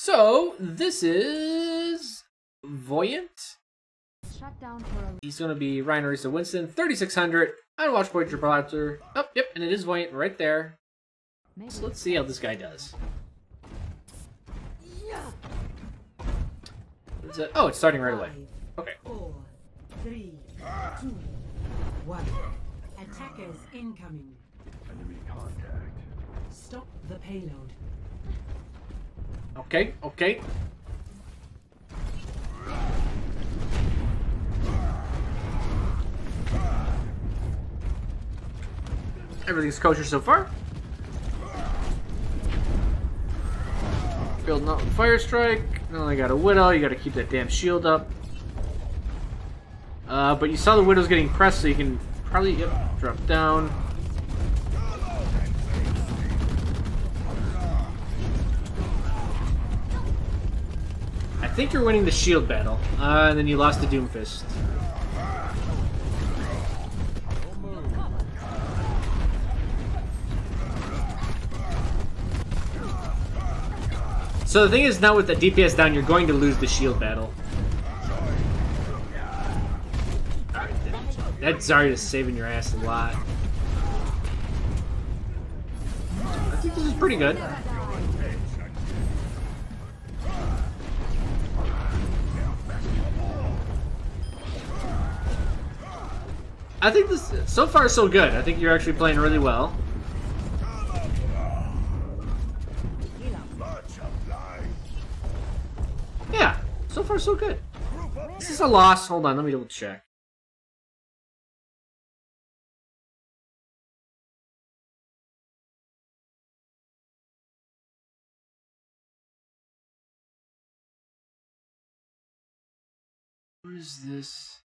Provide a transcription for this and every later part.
So, this is Voyant. Shut down for a... He's going to be Ryan Arisa Winston, 3600. I watch Voyager Blaster. Oh, yep, and it is Voyant right there. So let's see how this guy does. Oh, it's starting right away. Okay. 4, 3, 2, 1. Attackers incoming. Enemy contact. Stop the payload. Okay, okay. Everything's kosher so far. Building up with Fire Strike. Now I got a Widow. You got to keep that damn shield up. But you saw the Widow's getting pressed, so you can probably drop down. I think you're winning the shield battle, and then you lost the Doomfist. So the thing is, now with the DPS down, you're going to lose the shield battle. Alright, that Zarya saving your ass a lot. I think this is pretty good. I think this, so far so good. I think you're actually playing really well. Yeah, so far so good. This is a loss. Hold on, let me double check. What is this?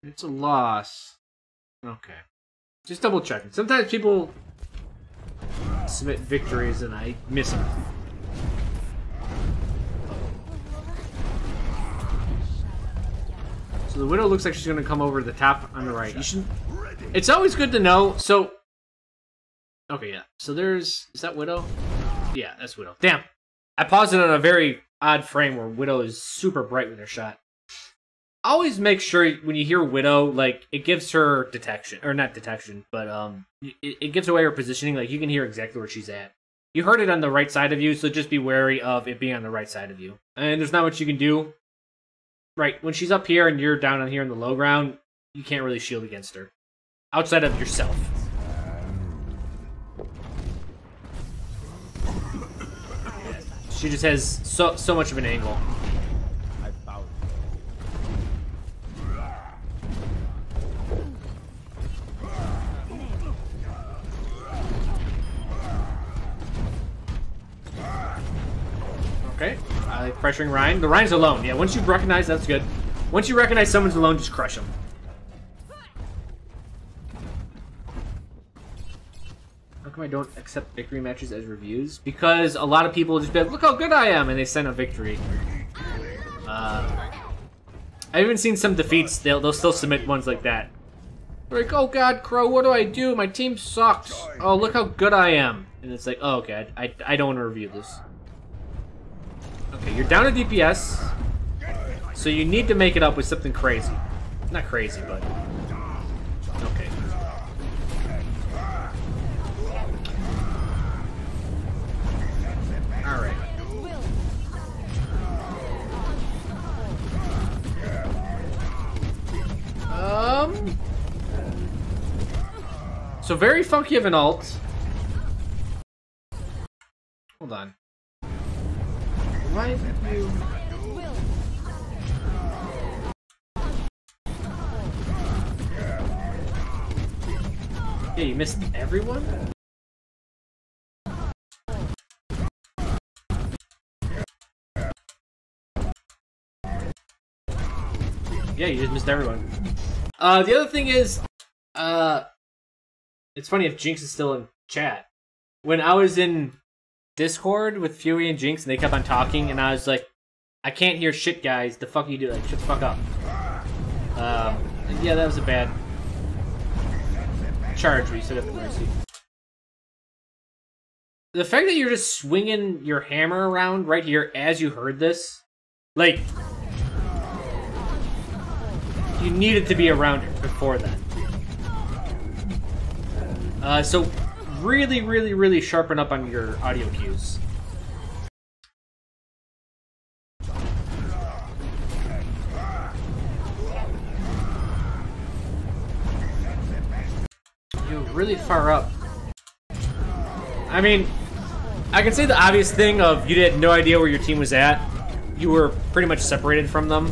It's a loss. Okay. Just double checking. Sometimes people submit victories and I miss them. So the Widow looks like she's going to come over to the top on the right. You should... It's always good to know. So... Okay, yeah. So there's... Is that Widow? Yeah, that's Widow. Damn. I paused it on a very odd frame where Widow is super bright with her shot. Always make sure when you hear Widow, like, it gives her detection. Or not detection, but it gives away her positioning. Like, you can hear exactly where she's at. You heard it on the right side of you, so just be wary of it being on the right side of you. And there's not much you can do. Right, when she's up here and you're down on here in the low ground, you can't really shield against her. Outside of yourself. She just has so much of an angle. Okay, I like pressuring Ryan. The Ryan's alone. Yeah, once you recognize, that's good. Once you recognize someone's alone, just crush them. How come I don't accept victory matches as reviews? Because a lot of people just be like, look how good I am, and they send a victory. I've even seen some defeats, they'll still submit ones like that. They're like, oh god, Chro, what do I do? My team sucks. Oh, look how good I am. And it's like, oh, okay, I don't want to review this. Okay, you're down to DPS, so you need to make it up with something crazy. Not crazy, but... Okay. Alright. So very funky of an ult. Hold on. Why did you... Yeah, you missed everyone? Yeah, you just missed everyone. The other thing is, it's funny if Jinx is still in chat. When I was in Discord with Fury and Jinx, and they kept on talking, and I was like, I can't hear shit, guys. The fuck you do? Like, shut the fuck up. Yeah, that was a bad charge where you stood up at Mercy. The fact that you're just swinging your hammer around right here as you heard this, like, you needed to be around it before that. So really, really, really sharpen up on your audio cues. You're really far up. I mean, I can say the obvious thing of you had no idea where your team was at. You were pretty much separated from them.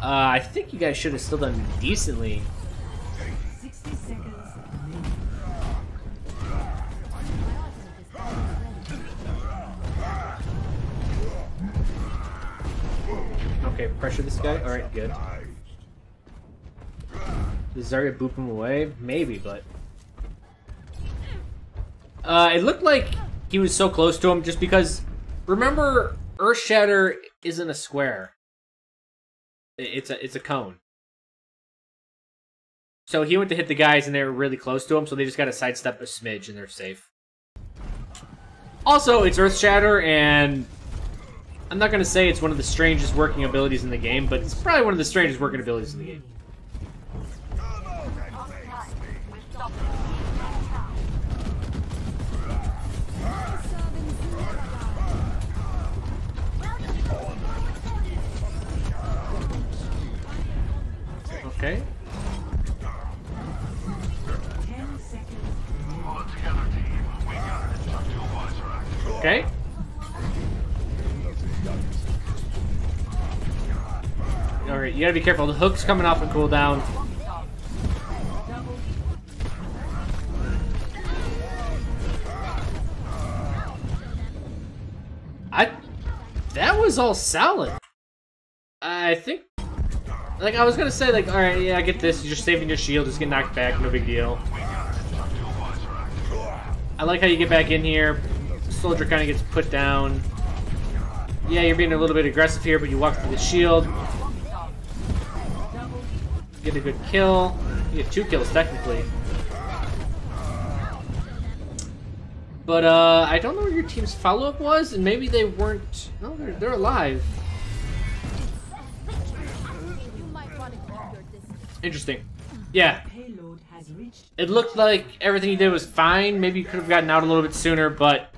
I think you guys should have still done decently. 60 seconds. Okay, pressure this guy. Alright, good. Does Zarya boop him away? Maybe, but... it looked like he was so close to him just because... Remember, Earthshatter isn't a square. It's a cone. So he went to hit the guys and they were really close to him, so they just got to sidestep a smidge and they're safe. Also, it's Earthshatter, and I'm not going to say it's one of the strangest working abilities in the game, but it's probably one of the strangest working abilities in the game. Okay. 10 seconds. Okay. Alright, you gotta be careful. The hook's coming off a cooldown. That was all solid. I think... Like, I was gonna say, like, alright, yeah, I get this. You're just saving your shield, just get knocked back, no big deal. I like how you get back in here. Soldier kind of gets put down. Yeah, you're being a little bit aggressive here, but you walk through the shield. Get a good kill. You get 2 kills, technically. But, I don't know where your team's follow-up was, and maybe they weren't... No, they're alive. Interesting. Yeah. It looked like everything you did was fine. Maybe you could have gotten out a little bit sooner, but...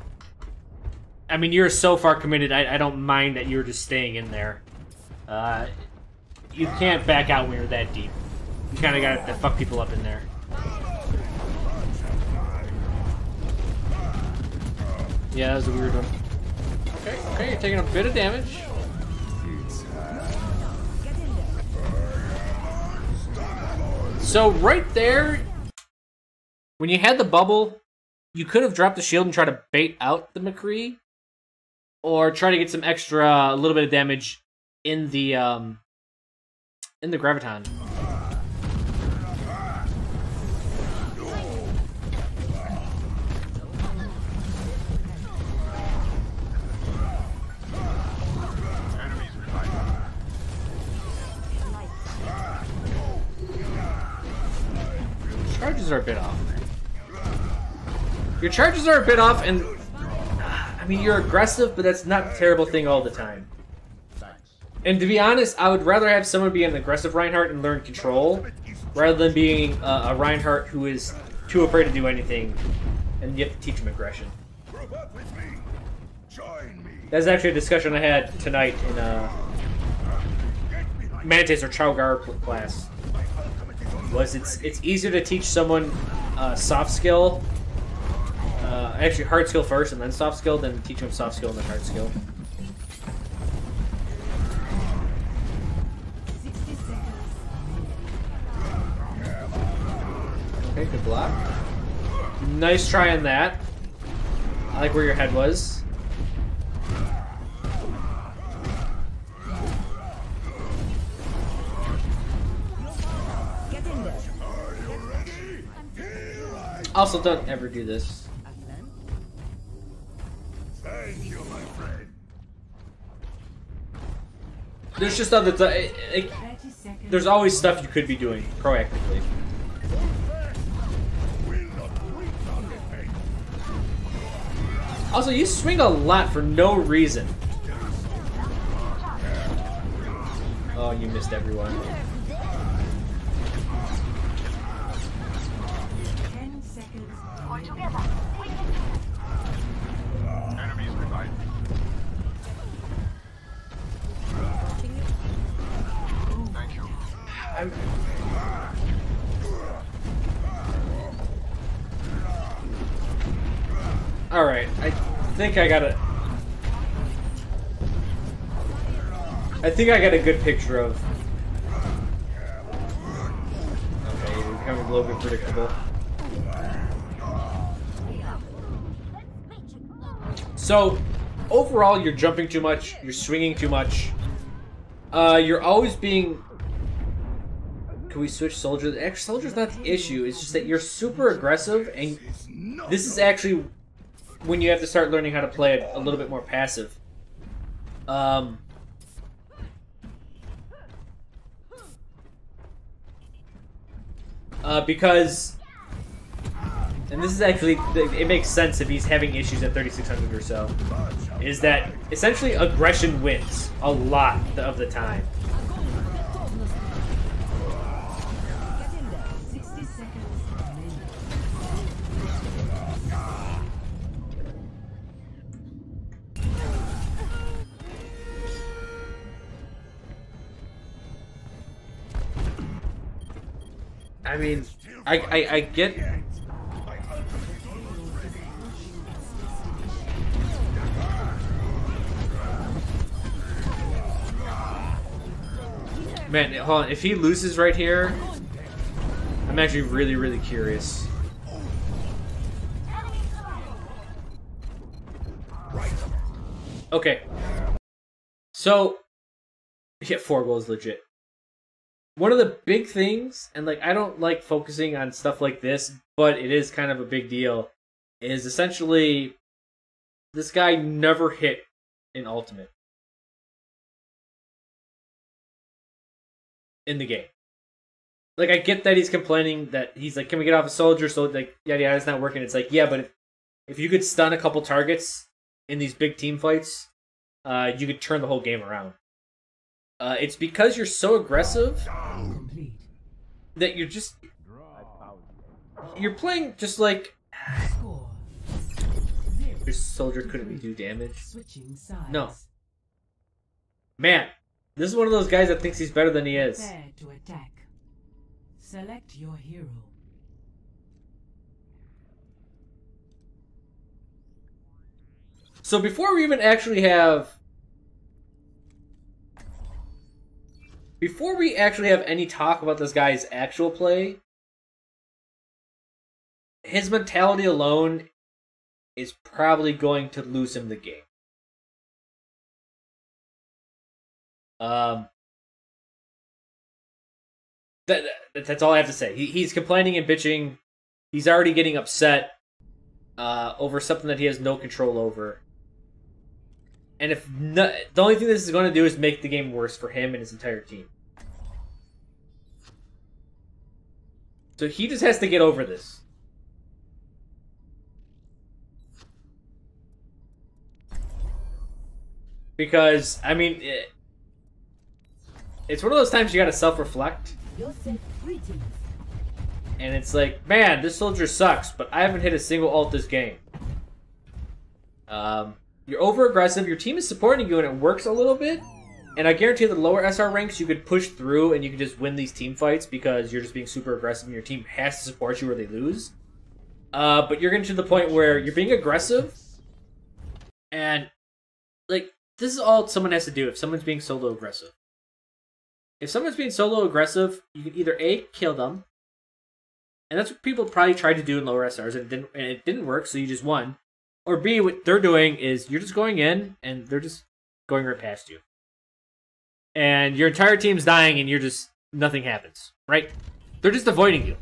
I mean, you're so far committed, I don't mind that you're just staying in there. You can't back out when you're that deep. You kind of got to fuck people up in there. Yeah, that was a weird one. Okay, you're taking a bit of damage. So right there, when you had the bubble, you could have dropped the shield and tried to bait out the McCree, or try to get some extra, a little bit of damage in the Graviton. Charges are a bit off. Your charges are a bit off, and I mean, you're aggressive, but that's not a terrible thing all the time. And to be honest, I would rather have someone be an aggressive Reinhardt and learn control, rather than being a Reinhardt who is too afraid to do anything, and you have to teach him aggression. That's actually a discussion I had tonight in Mantis or Chowgar class. Was it's easier to teach someone soft skill, actually hard skill first and then soft skill, than teach them soft skill and then hard skill. 60 seconds. Okay, good block. Nice try on that. I like where your head was. Also, don't ever do this. Thank you, my friend. There's just other there's always stuff you could be doing proactively. Also, you swing a lot for no reason. Oh, you missed everyone. 10 seconds. Enemies revived. Thank you. Alright, I think I got a good picture of... Okay, you're becoming a little bit predictable. So, overall, you're jumping too much, you're swinging too much. You're always being... Can we switch soldiers? Actually, soldier's not the issue, it's just that you're super aggressive, and this is actually when you have to start learning how to play it a little bit more passive. Because, and this is actually, it makes sense if he's having issues at 3600 or so, is that essentially aggression wins a lot of the time. 60 seconds. I mean, I get... Man, hold on. If he loses right here, I'm actually really, really curious. Okay. So, yeah, 4 goals legit. One of the big things, and like I don't like focusing on stuff like this, but it is kind of a big deal, is essentially this guy never hit an ultimate in the game. Like, I get that he's complaining that he's like, can we get off a soldier? So like, yada yada, it's not working. It's like, yeah, but if you could stun a couple targets in these big team fights, you could turn the whole game around. It's because you're so aggressive that you're playing just like Score. your soldier couldn't do damage. Switching sides. No. Man, this is one of those guys that thinks he's better than he is. Prepare to attack. Select your hero. So before we even actually have any talk about this guy's actual play, his mentality alone is probably going to lose him the game. That's all I have to say. He's complaining and bitching. He's already getting upset over something that he has no control over. And the only thing this is going to do is make the game worse for him and his entire team. So he just has to get over this. Because, I mean, it's one of those times you gotta self-reflect. And it's like, man, this soldier sucks, but I haven't hit a single ult this game. You're over-aggressive, your team is supporting you, and it works a little bit. And I guarantee the lower SR ranks, you could push through and you could just win these team fights because you're just being super aggressive and your team has to support you or they lose. But you're getting to the point where you're being aggressive. And, like, this is all someone has to do if someone's being solo aggressive. If someone's being solo aggressive, you can either A, kill them. And that's what people probably tried to do in lower SRs and it didn't work, so you just won. Or B, what they're doing is you're just going in and they're just going right past you. And your entire team's dying and you're just, nothing happens, right? They're just avoiding you.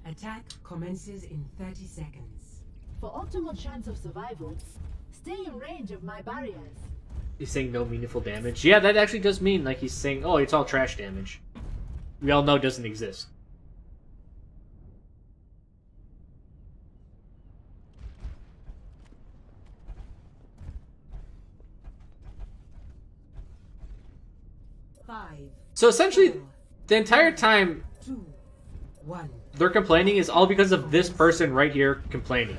Attack commences in 30 seconds. For optimal chance of survival, stay in range of my barriers. He's saying no meaningful damage. Yeah, that actually does mean, like, he's saying, oh, it's all trash damage. We all know it doesn't exist. 5, So essentially, the entire time 2, 1. they're complaining is all because of this person right here complaining.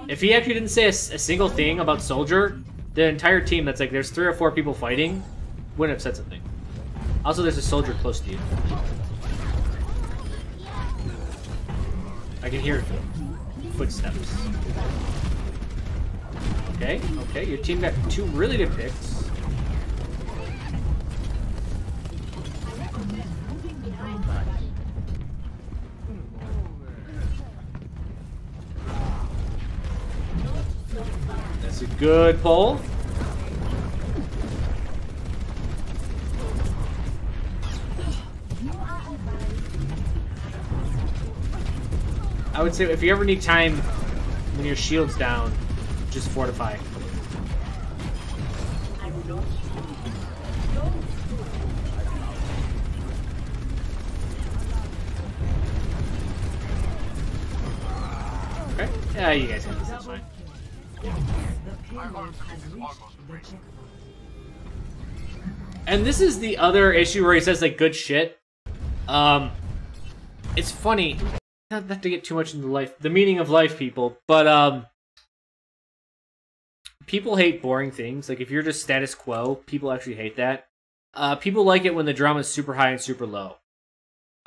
If he actually didn't say a single thing about Soldier, the entire team that's like, there's 3 or 4 people fighting, wouldn't have said something. Also, there's a soldier close to you. I can hear footsteps. Okay, okay, your team got 2 really good picks. That's a good pull. I would say if you ever need time when your shield's down, just fortify. Okay. Yeah, you guys can do this. That's fine. And this is the other issue where he says like good shit. It's funny. Not to get too much into life, the meaning of life, people, but people hate boring things. Like if you're just status quo, people actually hate that. People like it when the drama is super high and super low.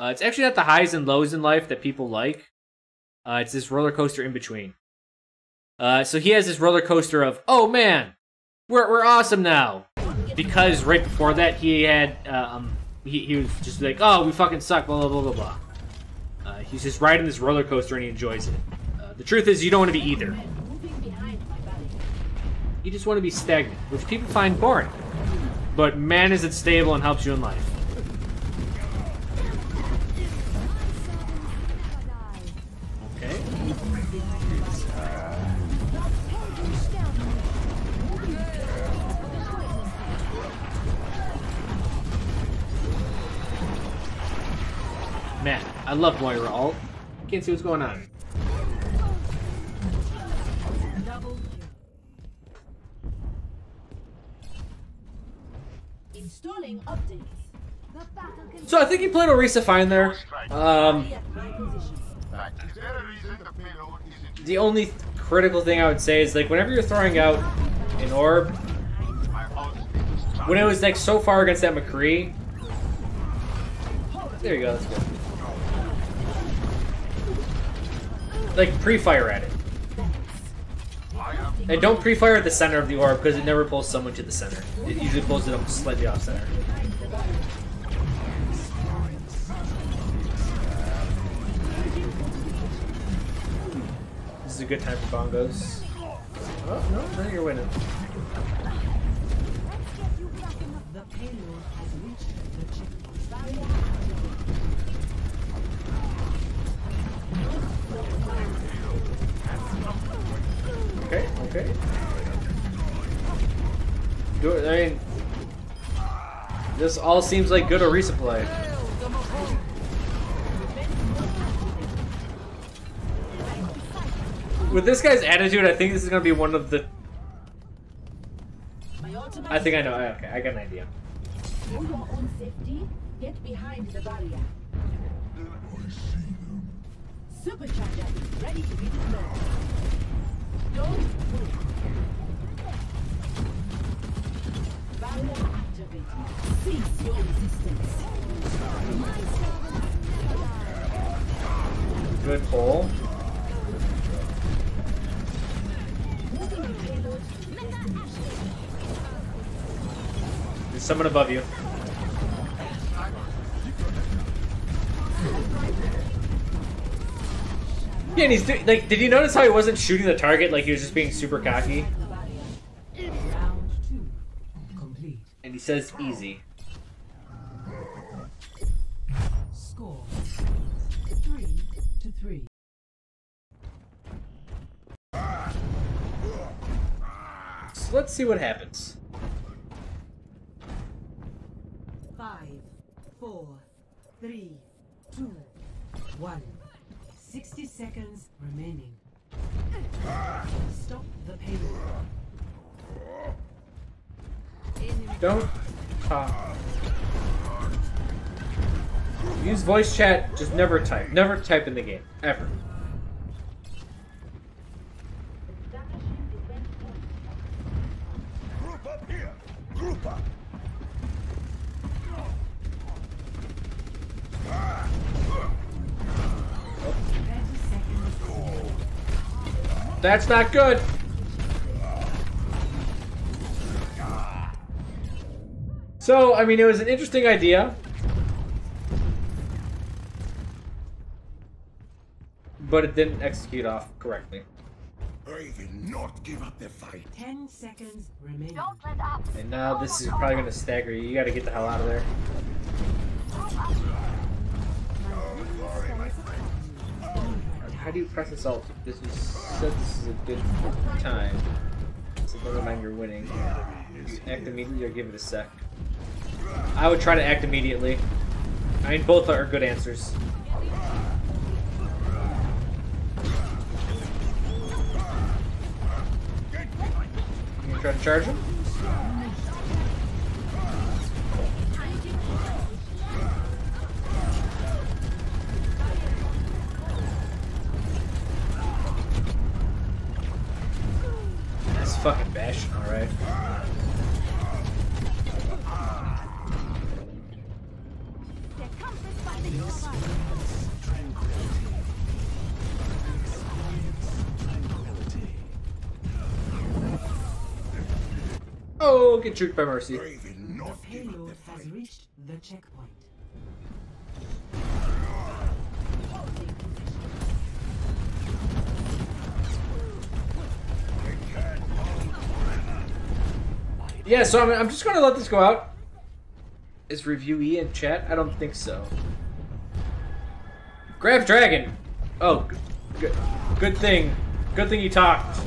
It's actually not the highs and lows in life that people like. It's this roller coaster in between. So he has this roller coaster of, oh man, we're awesome now, because right before that he had he was just like, oh, we fucking suck, blah blah blah blah blah. He's just riding this roller coaster and he enjoys it. The truth is, you don't want to be either. You just want to be stagnant, which people find boring. But man, is it stable and helps you in life. Okay. Man, I love Moira ult. Can't see what's going on. Installing updates. So I think he played Orisa fine there. The only critical thing I would say is like whenever you're throwing out an orb, when it was like so far against that McCree. There you go, that's good. Like, pre-fire at it. And don't pre-fire at the center of the orb, because it never pulls someone to the center. It usually pulls it up slightly off-center. This is a good time for bongos. Oh, no, you're winning. The payload has reached the checkpoint. Okay, okay. Good, I mean, this all seems like good Orisa play. With this guy's attitude, I think this is gonna be one of the. I think I know. Okay, I got an idea. For your own safety, get behind the barrier. Supercharger is ready to be deployed. Don't move. Barrier activated. Cease your resistance. Good pull. There's someone above you. Yeah, and he's doing, like, did you notice how he wasn't shooting the target, like he was just being super cocky? Round 2 complete. And he says easy. Score 3-3. So let's see what happens. 5, 4, 3, 2, 1. 60 seconds remaining. Stop the payload. Don't talk. Use voice chat, just never type. Never type in the game. Ever. Group up here. Group up. That's not good. So, I mean, it was an interesting idea. But it didn't execute off correctly. I will not give up the fight. 10 seconds remaining. Don't let up. And now this is probably going to stagger you. You got to get the hell out of there. How do you press assault? This is said this is a good time. So never mind, you're winning. Just act immediately or give it a sec. I would try to act immediately. I mean, both are good answers. You gonna try to charge him? That's fucking Bastion, alright. Oh, get juked by Mercy. I will The not give up payload the has fight. reached the checkpoint. Yeah, so I'm just gonna let this go out. Is reviewee in chat? I don't think so. Grab Dragon! Oh, good thing. Good thing you talked.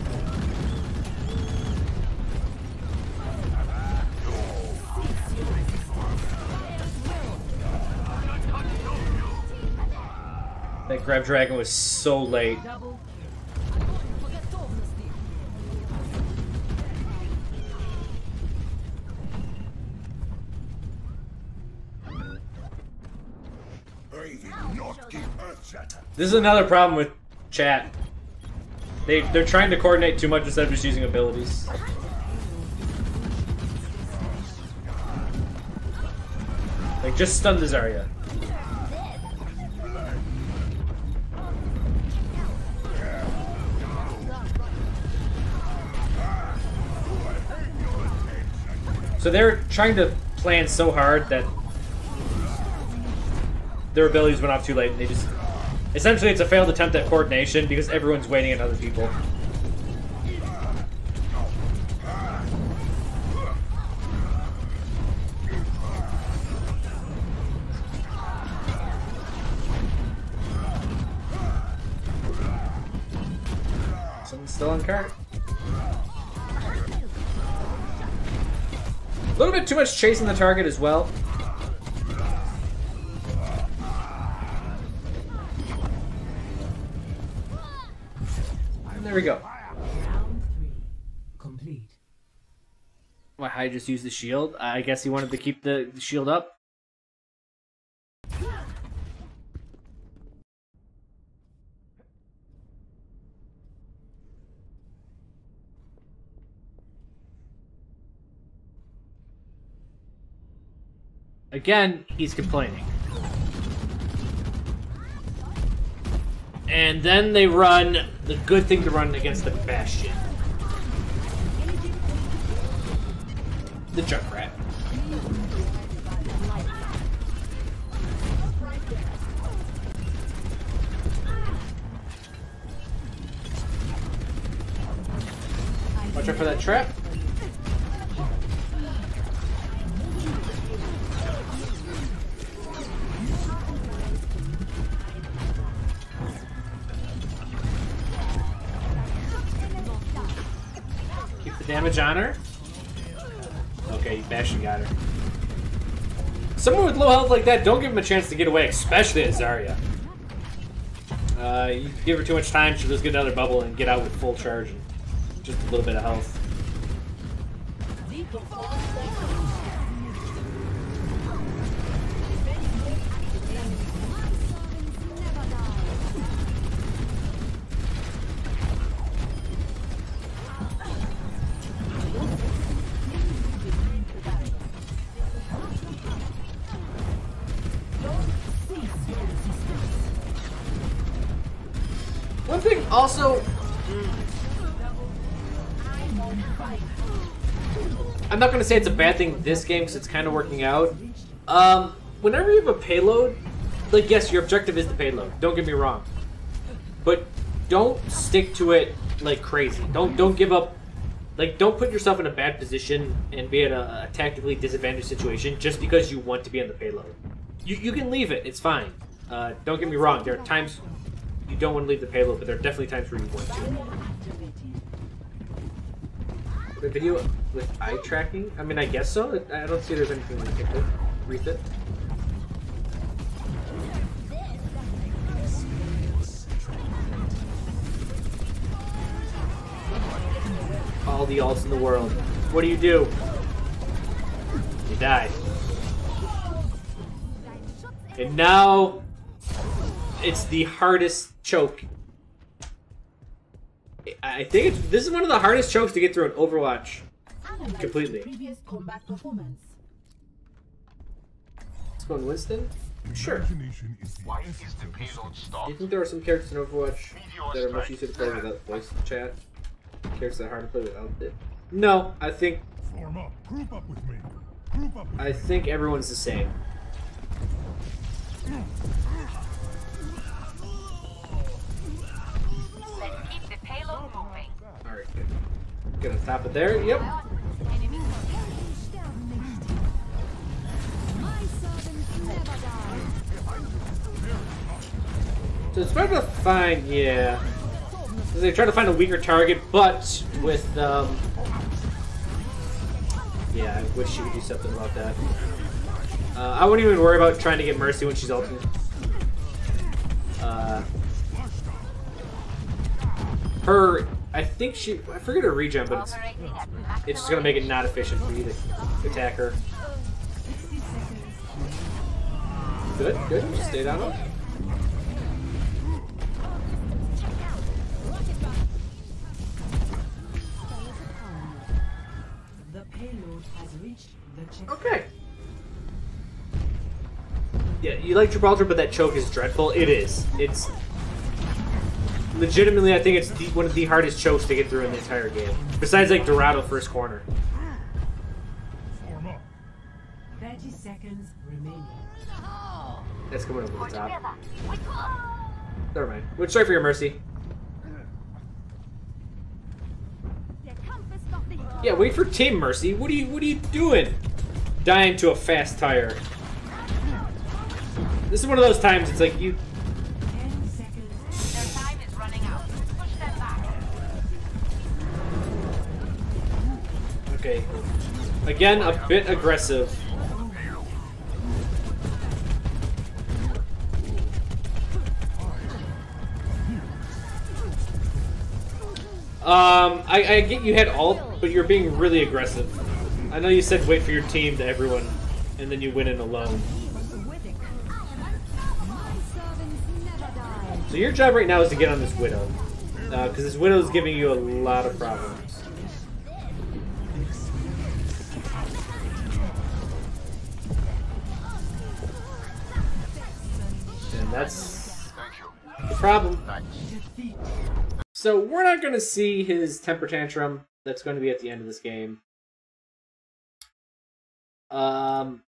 That Grab Dragon was so late. Double I will not give Earthshatter. This is another problem with chat. They're trying to coordinate too much instead of just using abilities. Like, just stun the Zarya. So they're trying to plan so hard that their abilities went off too late, and they just... Essentially, it's a failed attempt at coordination because everyone's waiting on other people. Someone's still on cart. A little bit too much chasing the target as well. And there we go. round 3 complete. Why, I just used the shield? I guess he wanted to keep the shield up. Again, he's complaining. And then they run the good thing to run against the Bastion. The Junkrat. Watch out for that trap. Keep the damage on her. Okay, Bastion got her. Someone with low health like that, don't give him a chance to get away, especially at Zarya. You give her too much time, she'll just get another bubble and get out with full charge and just a little bit of health. thing also, I'm not gonna say it's a bad thing this game because it's kind of working out. Whenever you have a payload, like yes, your objective is the payload. Don't get me wrong, but don't stick to it like crazy. Don't give up. Like, don't put yourself in a bad position and be in a tactically disadvantaged situation just because you want to be on the payload. You can leave it. It's fine. Don't get me wrong. There are times you don't want to leave the payload, but there are definitely times where you want to. The video with eye tracking? I mean, I guess so. I don't see there's anything to pick it. Read it. All the alts in the world. What do? You die. And now it's the hardest choke. I think this is one of the hardest chokes to get through an Overwatch completely. Previous combat performance. Let's go on Winston. Sure. Why is the payload Do stopped? you think there are some characters in Overwatch that are much easier to play without voice chat? Characters that are hard to play without it? No, I think Form up. Group up with me. Group up with I think everyone's the same. Let's keep the payload moving. Alright, good. Get on top of there. Yep. Enemy So it's trying to find, yeah. They try to find a weaker target, but with, yeah, I wish she would do something about that. I wouldn't even worry about trying to get Mercy when she's ulting. I think I forget her regen, but it's just gonna make it not efficient for you to attack her. Good, good, just stay down. The payload has reached the checkpoint. Okay. Yeah, you like Gibraltar, but that choke is dreadful. It is. It's legitimately, I think it's one of the hardest chokes to get through in the entire game. Besides, like, Dorado first corner. Form up. 30 seconds remaining. That's coming over the top. Never mind. We'll try for your Mercy. Yeah, wait for Team Mercy. What are you doing? Dying to a fast tire. This is one of those times it's like you. 10 seconds. Their time is running out. Push them back. Okay. Again, a bit aggressive. I get you had ult, but you're being really aggressive. I know you said wait for your team to everyone, and then you went in alone. So your job right now is to get on this Widow, because this Widow is giving you a lot of problems. And that's the problem. So we're not going to see his temper tantrum. That's going to be at the end of this game. In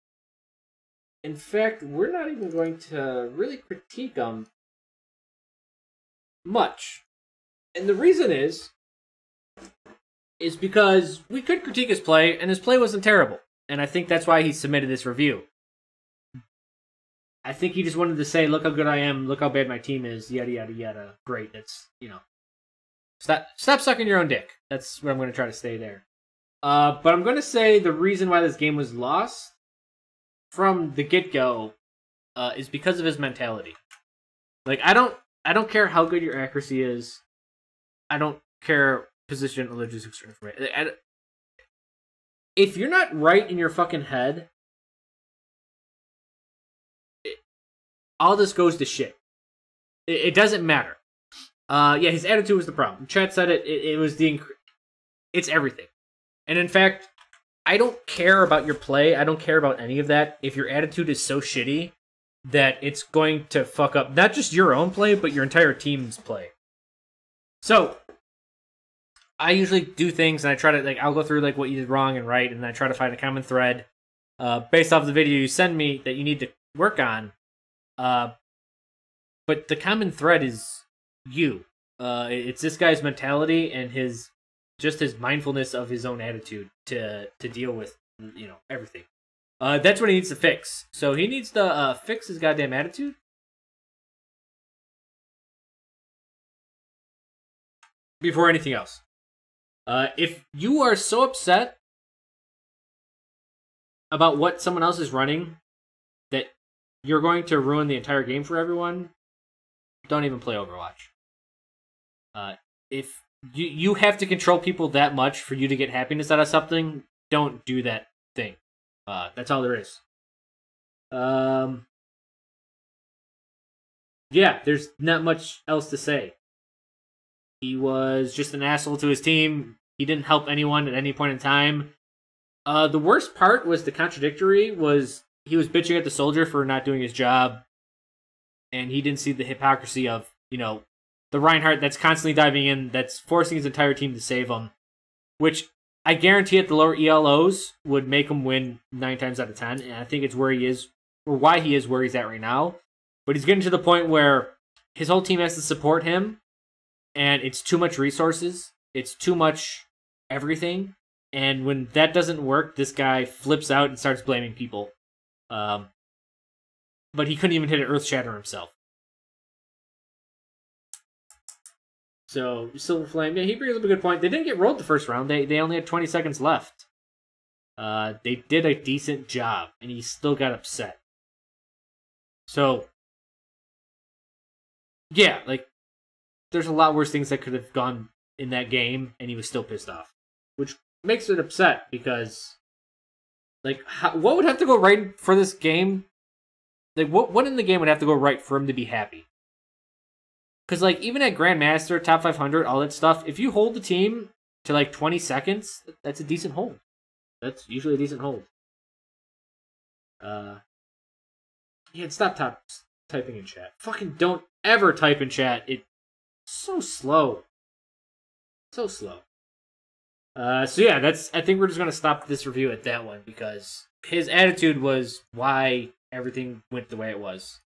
fact, we're not even going to really critique him much. And the reason is because we could critique his play, and his play wasn't terrible. And I think that's why he submitted this review. I think he just wanted to say, look how good I am, look how bad my team is, yada, yada, yada. Great, that's, you know. Stop sucking your own dick. That's where I'm going to try to stay there. But I'm going to say the reason why this game was lost from the get-go is because of his mentality. Like, I don't care how good your accuracy is. I don't care position or logistics or information. If you're not right in your fucking head, all this goes to shit. It doesn't matter. Yeah, his attitude was the problem. Chat said it. It was it's everything. And in fact, I don't care about your play. I don't care about any of that. If your attitude is so shitty that it's going to fuck up not just your own play, but your entire team's play. So, I usually do things, and I try to, like, I'll go through, like, what you did wrong and right, and I try to find a common thread based off the video you send me that you need to work on. But the common thread is you. It's this guy's mentality and his mindfulness of his own attitude to deal with, you know, everything. That's what he needs to fix. So he needs to fix his goddamn attitude. Before anything else. If you are so upset about what someone else is running that you're going to ruin the entire game for everyone, don't even play Overwatch. If you have to control people that much for you to get happiness out of something, don't do that thing. That's all there is. Yeah, there's not much else to say. He was just an asshole to his team. He didn't help anyone at any point in time. The worst part was the contradictory was he was bitching at the soldier for not doing his job, and he didn't see the hypocrisy of, you know, the Reinhardt that's constantly diving in, that's forcing his entire team to save him, which I guarantee at the lower ELOs would make him win 9 times out of 10, and I think it's where he is, or why he is where he's at right now. But he's getting to the point where his whole team has to support him, and it's too much resources, it's too much everything, and when that doesn't work, this guy flips out and starts blaming people. But he couldn't even hit an Earth Shatter himself. So, Silver Flame, yeah, he brings up a good point. They didn't get rolled the first round. They only had 20 seconds left. They did a decent job, and he still got upset. So, yeah, like, there's a lot worse things that could have gone in that game, and he was still pissed off. Which makes it upset, because, like, what would have to go right for this game? Like, what in the game would have to go right for him to be happy? Because, like, even at Grandmaster, Top 500, all that stuff, if you hold the team to, like, 20 seconds, that's a decent hold. That's usually a decent hold. Yeah, stop typing in chat. Fucking don't ever type in chat. It's so slow. So slow. So yeah, I think we're just going to stop this review at that one, because his attitude was why everything went the way it was.